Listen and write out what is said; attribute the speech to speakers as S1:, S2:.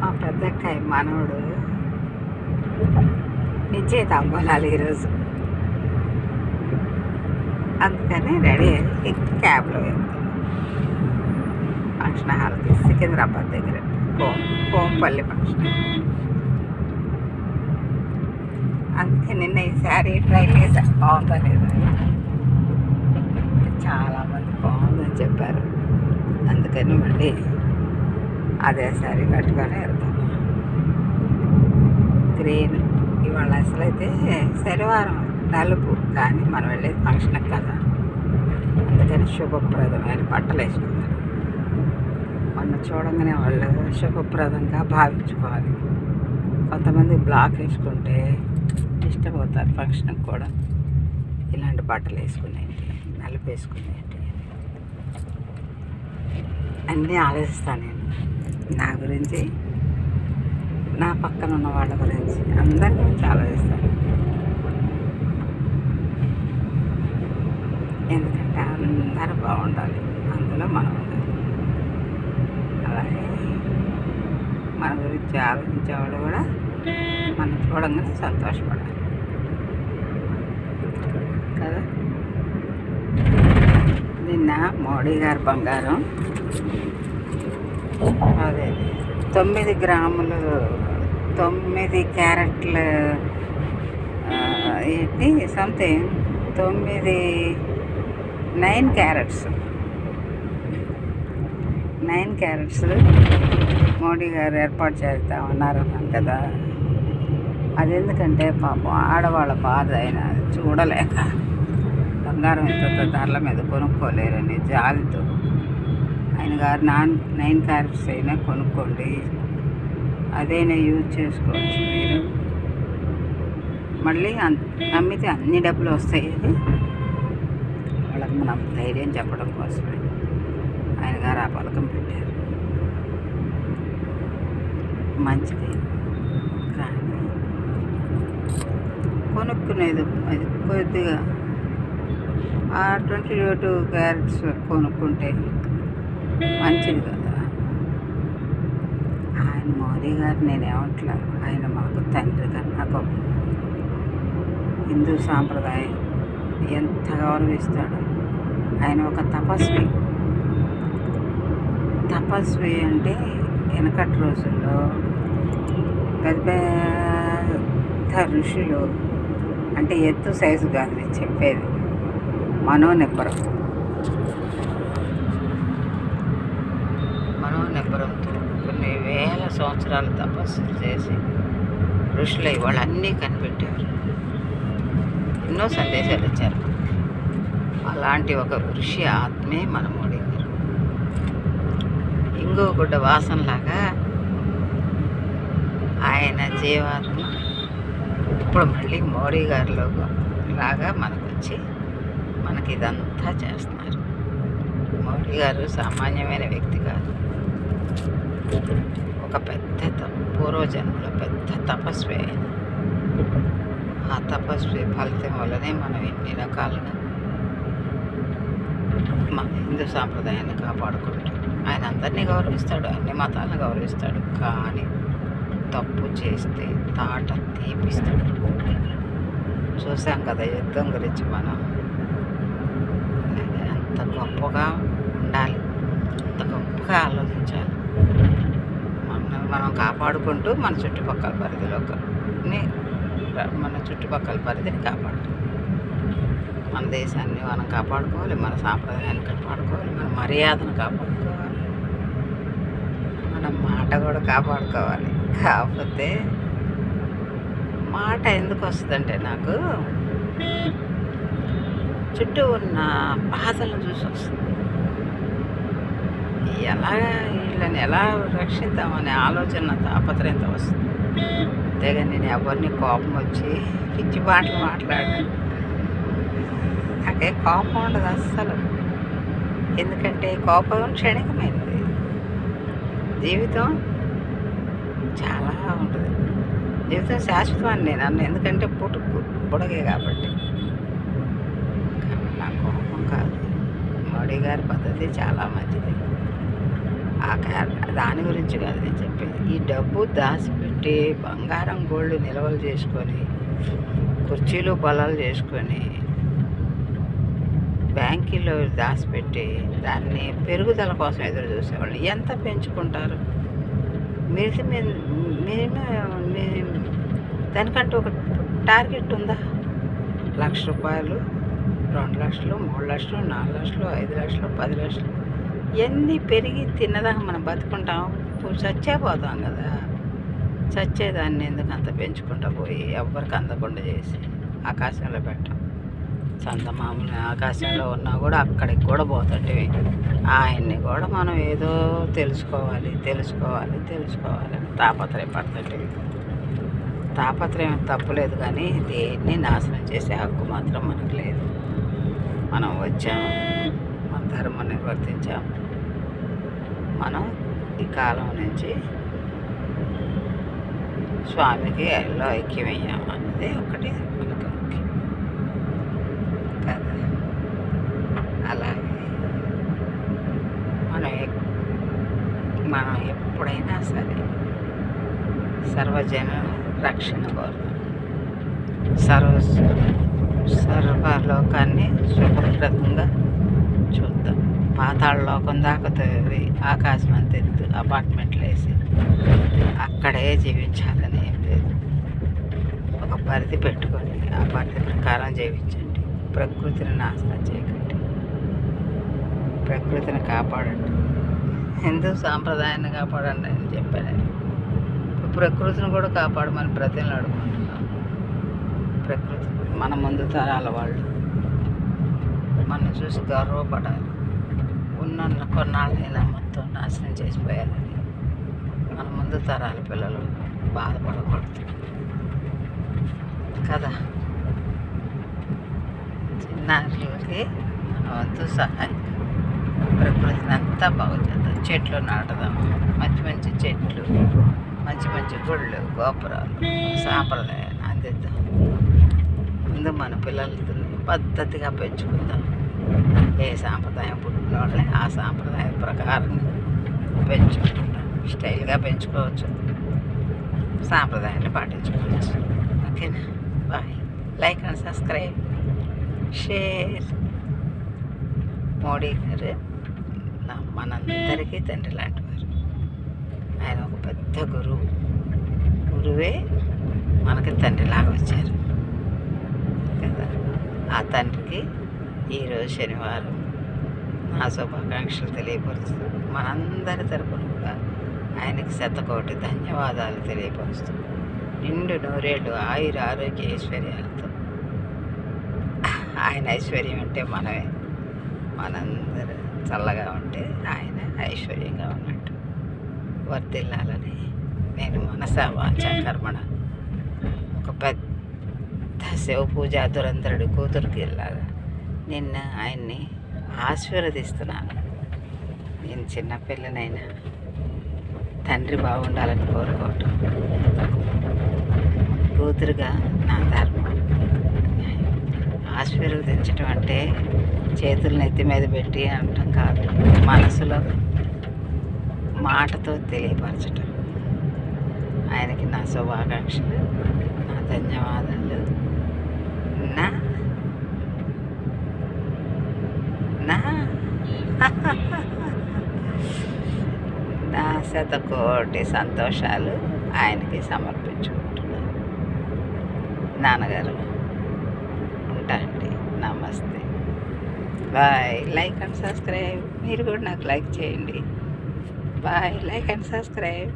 S1: మా పెద్దక్కాయ మనవడు నిశ్చయిత అవ్వాలి ఈరోజు, అందుకని రెడీ అయ్యి క్యాబ్లో వెళ్తాను. ఫంక్షన్ హాల్కి సికింద్రాబాద్ దగ్గర కోంపల్లి ఫంక్షన్. అందుకే నిన్న ఈ శారీ ట్రై చేశాను, బాగుందా లేదా. చాలామంది బాగుందని చెప్పారు, అందుకని మళ్ళీ అదే శారీ కట్టుకొని వెళ్తాను. గ్రీన్ ఇవాళ అసలైతే శనివారం నలుపు, కానీ మనం వెళ్ళేది ఫంక్షన్కి కదా, అందుకని శుభప్రదమైన బట్టలు వేసుకున్నారు. మొన్న చూడంగానే వాళ్ళు శుభప్రదంగా భావించుకోవాలి. కొంతమంది బ్లాక్ వేసుకుంటే ఇష్టపోతారు ఫంక్షన్కి కూడా. ఇలాంటి బట్టలు వేసుకునేంటి, నలుపు వేసుకునేంటి అన్నీ ఆలోచిస్తాను నేను. నా గురించి, నా పక్కన ఉన్న వాళ్ళ గురించి, అందరి గురించి ఆలోచిస్తాను. ఎందుకంటే అందరూ బాగుండాలి, అందులో మనం ఉండాలి. అలాగే మన గురించి ఆలోచించేవాళ్ళు కూడా మనం చూడంగానే సంతోషపడాలి కదా. నిన్న మోడీ గారి బంగారం అదే 9 గ్రాములు 9 క్యారెట్ల ఏంటి సంథింగ్ 9 క్యారెట్స్ మోడీ గారు ఏర్పాటు చేస్తామన్నారు కదా. అది ఎందుకంటే పాపం ఆడవాళ్ళ బాధ ఆయన చూడలేక బంగారం ఎంత ధరల మీద కొనుక్కోలేరని జాలితో ఆయన గారు 9 క్యారెట్స్ అయినా కొనుక్కోండి, అదైనా యూజ్ చేసుకోవచ్చు మీరు, మళ్ళీ అమ్మితే అన్ని డబ్బులు వస్తాయి అని వాళ్ళకి మనం ధైర్యం చెప్పడం కోసమే ఆయన గారు ఆ పథకం పెట్టారు. మంచిది, కానీ కొనుక్కునేది అది కొద్దిగా 22 క్యారెట్స్ కొనుక్కుంటే మంచిది కదా. ఆయన మోదీ గారు నేనేమట్లా, ఆయన మాకు తండ్రి కన్నా గొప్ప. హిందూ సాంప్రదాయం ఎంత గౌరవిస్తాడో. ఆయన ఒక తపస్వి అంటే వెనకటి రోజుల్లో పెద్ద పెద్ద ఋషులు, అంటే ఎత్తు సైజు కాదు నేను చెప్పేది, మనోనిబ్బరంతో కొన్ని వేల సంవత్సరాలు తపస్సులు చేసి ఋషులై వాళ్ళన్నీ కనిపెట్టారు, ఎన్నో సందేశాలు ఇచ్చారు. అలాంటి ఒక ఋషి ఆత్మే మన మోడీ గారు. ఇంగో గుడ్డ వాసనలాగా ఆయన జీవాత్మ ఇప్పుడు మళ్ళీ మోడీ గారిలో లాగా మనకు వచ్చి మనకి ఇదంతా చేస్తున్నారు. మోడీ గారు సామాన్యమైన వ్యక్తి కాదు, ఒక పెద్ద పూర్వజన్మలో పెద్ద తపస్వి. ఆయన ఆ తపస్వి ఫలితం వల్లనే మనం ఎన్ని రకాలుగా మన హిందూ సాంప్రదాయాన్ని కాపాడుకుంటాం. ఆయన అందరినీ గౌరవిస్తాడు, అన్ని మతాలను గౌరవిస్తాడు, కానీ తప్పు చేస్తే తాట తీపిస్తాడు. చూసాం కదా యుద్ధం గురించి. మనం అంత గొప్పగా ఉండాలి, అంత గొప్పగా ఆలోచించాలి. మనం కాపాడుకుంటూ మన చుట్టుపక్కల పరిధిని కాపాడాలి. మన దేశాన్ని మనం కాపాడుకోవాలి, మన సాంప్రదాయాన్ని కాపాడుకోవాలి, మన మర్యాదను కాపాడుకోవాలి, మన మాట కూడా కాపాడుకోవాలి. కాకపోతే మాట ఎందుకు వస్తుందంటే నాకు చుట్టూ ఉన్న బాధలను చూసి వస్తుంది. వీళ్ళని ఎలా రక్షిద్దామనే ఆలోచన తాపత్రయంతో వస్తుంది. అంతేగాని నేను ఎవరిని కోపం వచ్చి పిచ్చి మాటలు మాట్లాడాను. నాకే కోపం ఉండదు అస్సలు, ఎందుకంటే కోపం క్షణికమైనది, జీవితం చాలా ఉంటుంది. జీవితం శాశ్వతమని నేను అన్న, ఎందుకంటే పొడగే కాబట్టి. నా కోపం కాదు. మోడీ గారి పద్ధతి చాలా మంచిది. దాని గురించి కాదు నేను చెప్పేది. ఈ డబ్బు దాచిపెట్టి బంగారం గోల్డ్ నిల్వలు చేసుకొని కుర్చీలు పొలాలు చేసుకొని బ్యాంకులో దాచిపెట్టి దాన్ని పెరుగుదల కోసం ఎదురు చూసేవాళ్ళు ఎంత పెంచుకుంటారు? మీరు దానికంటూ ఒక టార్గెట్ ఉందా? ₹1,00,000, 2,00,000, 3,00,000, 4,00,000, 5,00,000, 10,00,000 ఎన్ని పెరిగి తిన్నదాకా మనం బతుకుంటాం, చచ్చేపోతాం కదా. చచ్చేదాన్ని ఎందుకు అంత పెంచుకుంటా పోయి ఎవ్వరికి అందకుండా చేసి ఆకాశంలో పెట్టాం. చందమామని ఆకాశంలో ఉన్నా కూడా అక్కడికి కూడా పోతుంటే ఆయన్ని కూడా మనం ఏదో తెలుసుకోవాలి అని తాపత్రయపడుతుంటే తాపత్రయం తప్పులేదు, కానీ దేన్ని నాశనం చేసే హక్కు మాత్రం మనకు లేదు. మనం వచ్చాము, మన ధర్మం నిర్వర్తించాము, మనం ఈ కాలం నుంచి స్వామికి ఎల్లో ఐక్యమయ్యాము అన్నది ఒకటి మనకు ముఖ్యం కదా. అలాగే మనం ఎప్పుడైనా సరే సర్వజన రక్షణ కోరుతాం. సర్వలోకాన్ని శుభప్రదంగా చూద్దాం. పాతాళ లోకం దాకా ఆకాశం అంత ఎత్తు అపార్ట్మెంట్లు వేసి అక్కడే జీవించాలని ఏం లేదు. ఒక పరిధి పెట్టుకొని ఆ పరిధి ప్రకారం జీవించండి. ప్రకృతిని నాశనం చేయకండి, ప్రకృతిని కాపాడండి. హిందూ సాంప్రదాయాన్ని కాపాడండి అని చెప్పాను. ప్రకృతిని కూడా కాపాడమని ప్రతిని అడుగుకుంటున్నాం. ప్రకృతి మన ముందు తరాల వాళ్ళు మనం చూసి గర్వపడాలి. ఉన్న కొన్నాళ్ళైనా మొత్తం నాశనం చేసిపోయారని మన ముందు తరాల పిల్లలు బాధపడకూడదు కదా. చిన్నారులకి మన వంతు సహాయం ప్రకృతిని అంతా బాగు చేద్దాం. చెట్లు నాటుదాం, మంచి చెట్లు, మంచి గుళ్ళు, గోపురాలు, సాంప్రదాయాన్ని అందిద్దాం. ముందు మన పిల్లలతో పద్ధతిగా పెంచుకుందాం. ఏ సాంప్రదాయం పుట్టిన వాళ్ళే ఆ సాంప్రదాయం ప్రకారం పెంచుకుంటాం. స్టైల్గా పెంచుకోవచ్చు, సాంప్రదాయాన్ని పాటించుకోవచ్చు. ఓకేనా? Bye. Like and subscribe, share. Modi గారు మనందరికీ తండ్రి లాంటి వారు. ఆయన ఒక పెద్ద గురువే మనకి తండ్రిలాగా వచ్చారు కదా. ఆ తండ్రికి ఈరోజు శనివారం నా శుభాకాంక్షలు తెలియపరుస్తూ మనందరి తరపున కూడా ఆయనకి 100,000,000 ధన్యవాదాలు తెలియపరుస్తూ నిండు నూరేళ్ళు ఆయుర ఆరోగ్య ఐశ్వర్యాలతో, ఆయన ఐశ్వర్యం అంటే మనమే, మనందరూ చల్లగా ఉంటే ఆయన ఐశ్వర్యంగా ఉన్నట్టు వర్తిల్లాలని నేను మనసా వాచా కర్మణ ఒక పెద్ద శివ పూజా దురంధరుడి కూతురికి వెళ్ళాగా నిన్న ఆయన్ని ఆశీర్వదిస్తున్నాను. నేను చిన్నపిల్లనైనా తండ్రి బాగుండాలని కోరుకోవటం కూతురుగా నా ధర్మం. ఆశీర్వదించటం అంటే చేతులు నెత్తి మీద పెట్టి అనటం కాదు, మనసులో మాటతో తెలియపరచటం. ఆయనకి నా శుభాకాంక్షలు, నా ధన్యవాదాలు. నా నా 100,000,000 సంతోషాలు ఆయనకి సమర్పించుకుంటున్నాను. నాన్నగారు ఉంటా అండి. నమస్తే, బాయ్. Like and subscribe. మీరు కూడా నాకు లైక్ చేయండి. బాయ్. Like and subscribe.